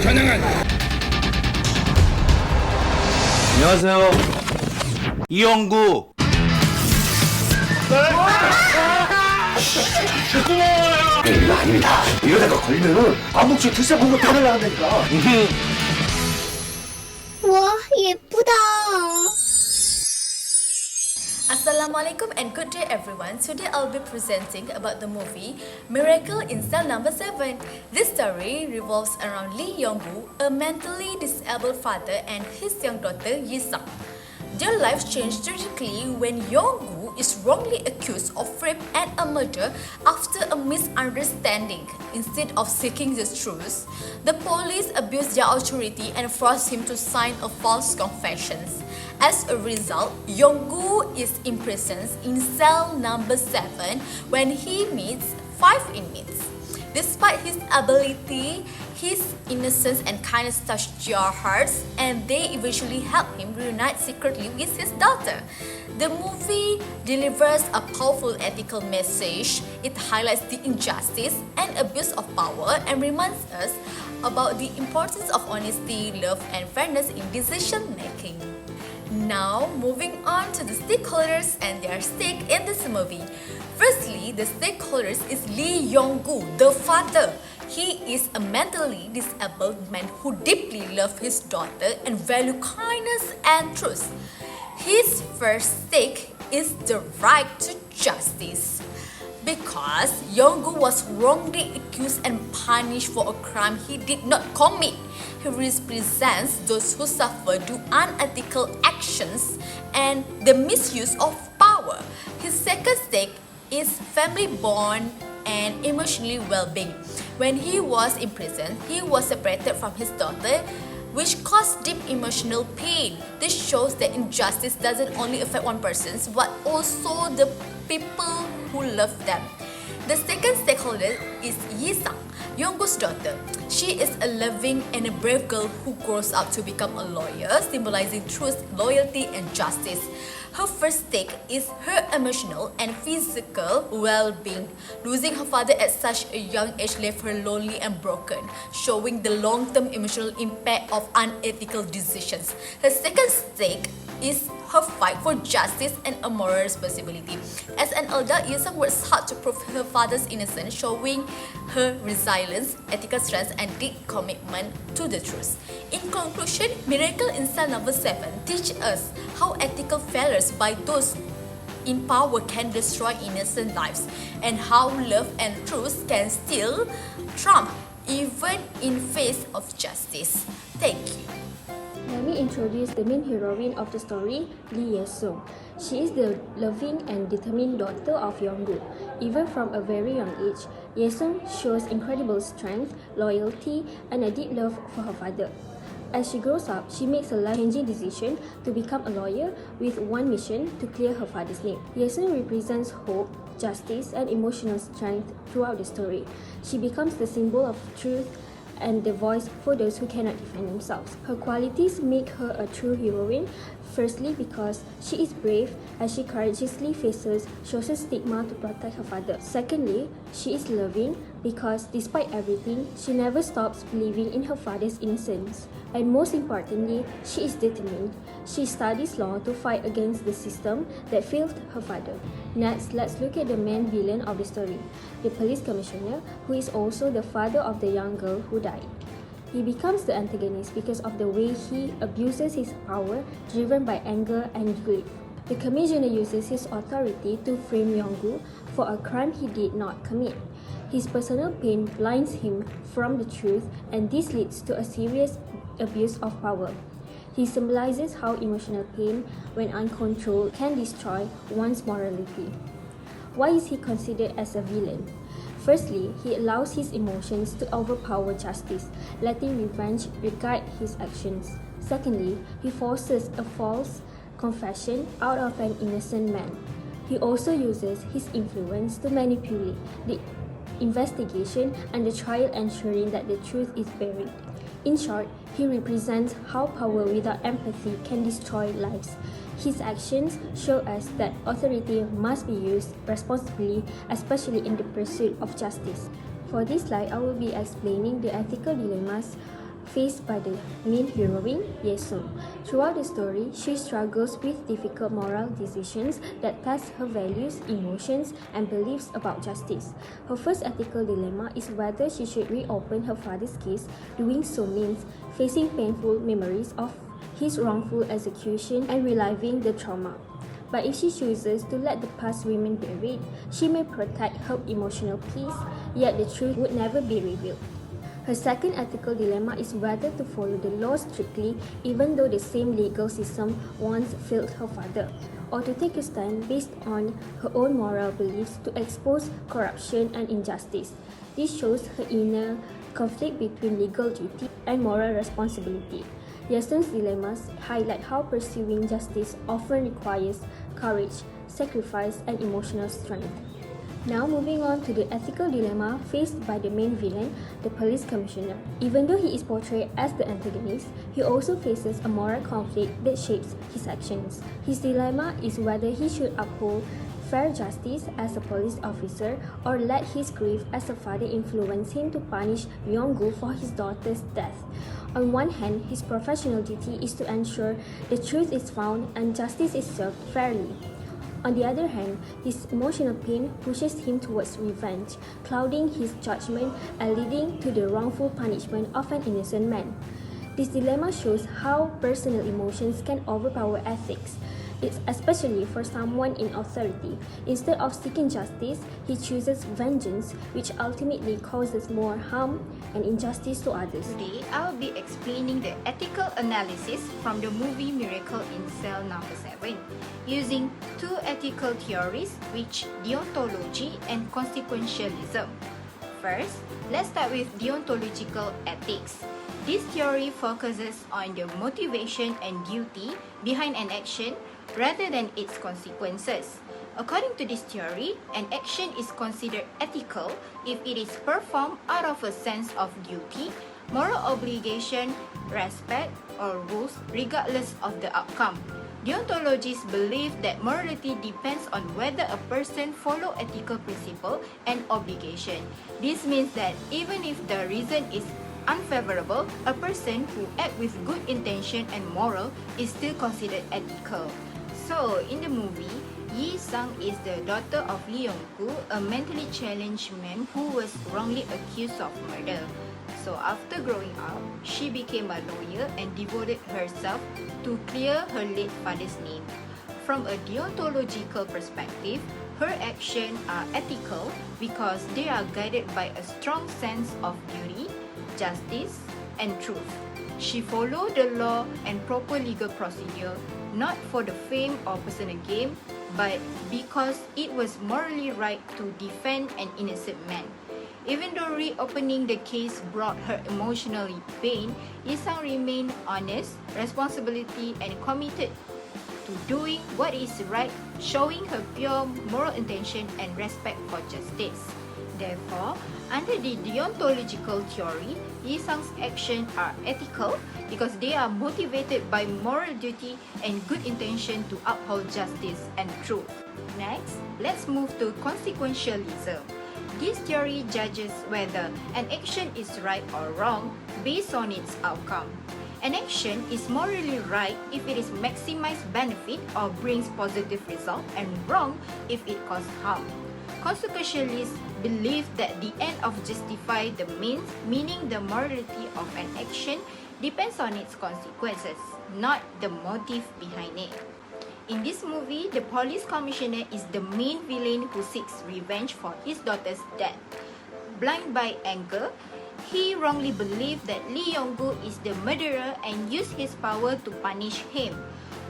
찬양한 안녕하세요. 이영구. 이거 아닙니다. 이러다가 걸리면은 암묵지 들썩 본거 다 날라간다니까. 와, 예쁘다. Assalamualaikum and good day everyone. Today I'll be presenting about the movie Miracle in Cell Number 7. This story revolves around Lee Yong-gu, a mentally disabled father, and his young daughter Yi-sung. Their lives change tragically when Yong-gu is wrongly accused of rape and a murder after a misunderstanding. Instead of seeking the truth, the police abuse their authority and force him to sign a false confession. As a result, Yong-gu is imprisoned in cell number 7 when he meets 5 inmates. Despite his ability, his innocence and kindness touch their hearts, and they eventually help him reunite secretly with his daughter. The movie delivers a powerful ethical message. It highlights the injustice and abuse of power and reminds us about the importance of honesty, love, and fairness in decision making. Now, moving on to the stakeholders and their stake in this movie. Firstly, the stakeholders is Lee Yong-gu, the father. He is a mentally disabled man who deeply loves his daughter and values kindness and truth. His first stake is the right to justice. Because Yong-gu was wrongly accused and punished for a crime he did not commit. He represents those who suffer due unethical actions and the misuse of power. His second stake is family bond and emotionally well-being. When he was in prison, he was separated from his daughter, which caused deep emotional pain. This shows that injustice doesn't only affect one person, but also the people who love them. The second stakeholder is Yi-sung, Yong-gu's daughter. She is a loving and a brave girl who grows up to become a lawyer, symbolizing truth, loyalty, and justice. Her first stake is her emotional and physical well-being. Losing her father at such a young age left her lonely and broken, showing the long-term emotional impact of unethical decisions. Her second stake is her fight for justice and a moral responsibility. As an adult, Yi-sung works hard to prove her father's innocence, showing her resilience, ethical strength, and deep commitment to the truth. In conclusion, Miracle in Cell Number 7 teaches us how ethical failures by those in power can destroy innocent lives, and how love and truth can still trump even in face of justice. Thank you. Let me introduce the main heroine of the story, Lee Ye-sung. She is the loving and determined daughter of Yong-gu. Even from a very young age, Ye-sung shows incredible strength, loyalty, and a deep love for her father. As she grows up, she makes a life-changing decision to become a lawyer with one mission: to clear her father's name. Ye-sung represents hope, justice, and emotional strength throughout the story. She becomes the symbol of truth and the voice for those who cannot defend themselves. Her qualities make her a true heroine. Firstly, because she is brave as she courageously faces social stigma to protect her father. Secondly, she is loving because despite everything, she never stops believing in her father's innocence. And most importantly, she is determined. She studies law to fight against the system that failed her father. Next, let's look at the main villain of the story, the police commissioner, who is also the father of the young girl who died. He becomes the antagonist because of the way he abuses his power, driven by anger and grief. The commissioner uses his authority to frame Yong-gu for a crime he did not commit. His personal pain blinds him from the truth, and this leads to a serious abuse of power. He symbolizes how emotional pain, when uncontrolled, can destroy one's morality. Why is he considered as a villain? Firstly, he allows his emotions to overpower justice, letting revenge guide his actions. Secondly, he forces a false confession out of an innocent man. He also uses his influence to manipulate the investigation and the trial, ensuring that the truth is buried. In short, he represents how power without empathy can destroy lives. His actions show us that authority must be used responsibly, especially in the pursuit of justice. For this slide, I will be explaining the ethical dilemmas faced by the main heroine, Ye Sung. Throughout the story, she struggles with difficult moral decisions that test her values, emotions, and beliefs about justice. Her first ethical dilemma is whether she should reopen her father's case. Doing so means facing painful memories of his wrongful execution and reliving the trauma. But if she chooses to let the past remain buried, she may protect her emotional peace, yet the truth would never be revealed. Her second ethical dilemma is whether to follow the law strictly even though the same legal system once failed her father, or to take a stand based on her own moral beliefs to expose corruption and injustice. This shows her inner conflict between legal duty and moral responsibility. Ye Sung's dilemmas highlight how pursuing justice often requires courage, sacrifice, and emotional strength. Now moving on to the ethical dilemma faced by the main villain, the police commissioner. Even though he is portrayed as the antagonist, he also faces a moral conflict that shapes his actions. His dilemma is whether he should uphold fair justice as a police officer or let his grief as a father influence him to punish Yong-gu for his daughter's death. On one hand, his professional duty is to ensure the truth is found and justice is served fairly. On the other hand, his emotional pain pushes him towards revenge, clouding his judgment and leading to the wrongful punishment of an innocent man. This dilemma shows how personal emotions can overpower ethics. It's especially for someone in authority. Instead of seeking justice, he chooses vengeance, which ultimately causes more harm and injustice to others. Today, I'll be explaining the ethical analysis from the movie Miracle in Cell Number 7, using two ethical theories, which deontology and consequentialism. First, let's start with deontological ethics. This theory focuses on the motivation and duty behind an action rather than its consequences. According to this theory, an action is considered ethical if it is performed out of a sense of duty, moral obligation, respect, or rules regardless of the outcome. Deontologists believe that morality depends on whether a person follows ethical principle and obligation. This means that even if the reason is unfavorable, a person who acts with good intention and moral is still considered ethical. So, in the movie, Ye Sung is the daughter of Lee Yong-gu, a mentally challenged man who was wrongly accused of murder. So, after growing up, she became a lawyer and devoted herself to clear her late father's name. From a deontological perspective, her actions are ethical because they are guided by a strong sense of duty, justice, and truth. She followed the law and proper legal procedure not for the fame or personal gain, but because it was morally right to defend an innocent man. Even though reopening the case brought her emotional pain, Ye Sung remained honest, responsibility, and committed to doing what is right, showing her pure moral intention and respect for justice. Therefore, under the deontological theory, Ye Sung's actions are ethical because they are motivated by moral duty and good intention to uphold justice and truth. Next, let's move to consequentialism. This theory judges whether an action is right or wrong based on its outcome. An action is morally right if it is maximized benefit or brings positive result, and wrong if it causes harm. Consequentialists believe that the end of justify the means, meaning the morality of an action depends on its consequences, not the motive behind it. In this movie, the police commissioner is the main villain who seeks revenge for his daughter's death. Blind by anger, he wrongly believed that Lee Yong-gu is the murderer and used his power to punish him.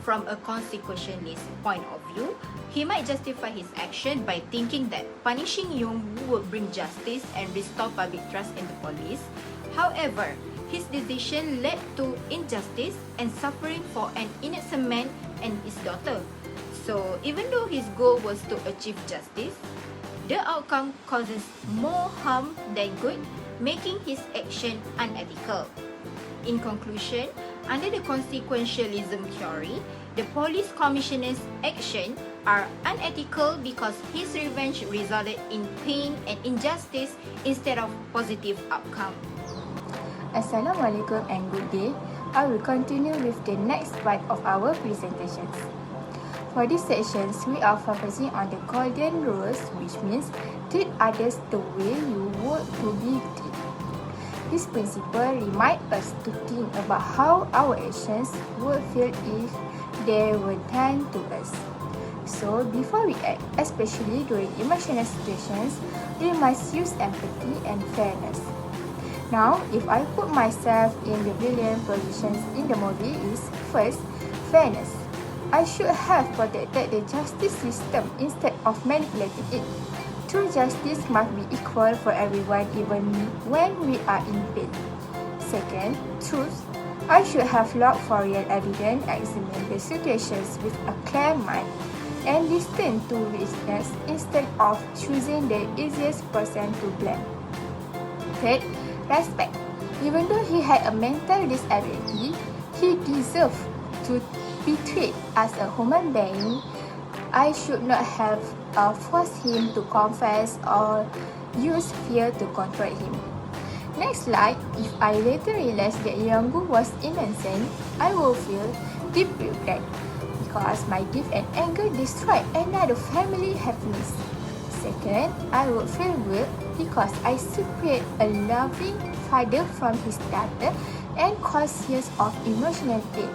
From a consequentialist point of view, he might justify his action by thinking that punishing Yong-gu would bring justice and restore public trust in the police. However, his decision led to injustice and suffering for an innocent man and his daughter. So, even though his goal was to achieve justice, the outcome causes more harm than good, making his action unethical. In conclusion, under the consequentialism theory, the police commissioner's actions are unethical because his revenge resulted in pain and injustice instead of positive outcome. Assalamualaikum and good day. I will continue with the next part of our presentations. For these sections, we are focusing on the golden rules, which means treat others the way you would to be treated. This principle reminds us to think about how our actions would feel if they were done to us. So, before we act, especially during emotional situations, we must use empathy and fairness. Now, if I put myself in the villain positions in the movie is first, fairness. I should have protected the justice system instead of manipulating it. True justice must be equal for everyone even when we are in pain. Second, truth. I should have looked for real evidence, examined the situations with a clear mind, and listened to witnesses instead of choosing the easiest person to blame. Third, respect. Even though he had a mental disability, he deserved to be treated as a human being. I should not have forced him to confess or use fear to control him. Next slide, if I later realized that Yonggu was innocent, I will feel deep regret because my grief and anger destroyed another family happiness. Second, I would feel good because I separate a loving father from his daughter and conscious of emotional pain.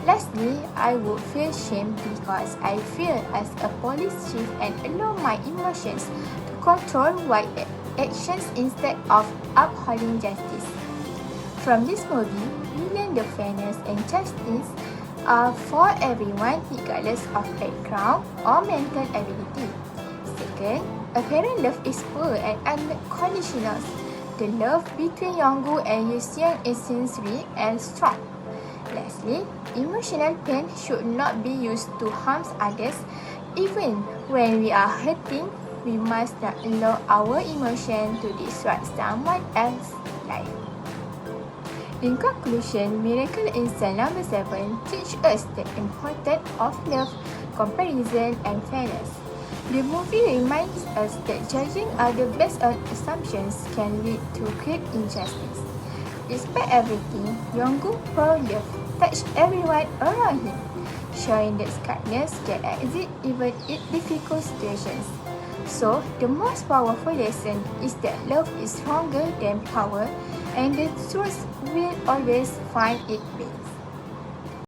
Lastly, I would feel shame because I feel as a police chief and allow my emotions to control my actions instead of upholding justice. From this movie, we learn the fairness and justice are for everyone regardless of background or mental ability. Second, apparent love is pure and unconditional. The love between Yonggu and Yuseong is sincere and strong. Lastly, emotional pain should not be used to harm others. Even when we are hurting, we must not allow our emotion to disrupt someone else's life. In conclusion, Miracle in Cell Number 7 teaches us the importance of love, comparison, and fairness. The movie reminds us that judging others based on assumptions can lead to great injustice. Despite everything, Yonggu proud love touched everyone around him, showing that kindness can exist even in difficult situations. So, the most powerful lesson is that love is stronger than power, and the truth will always find its way.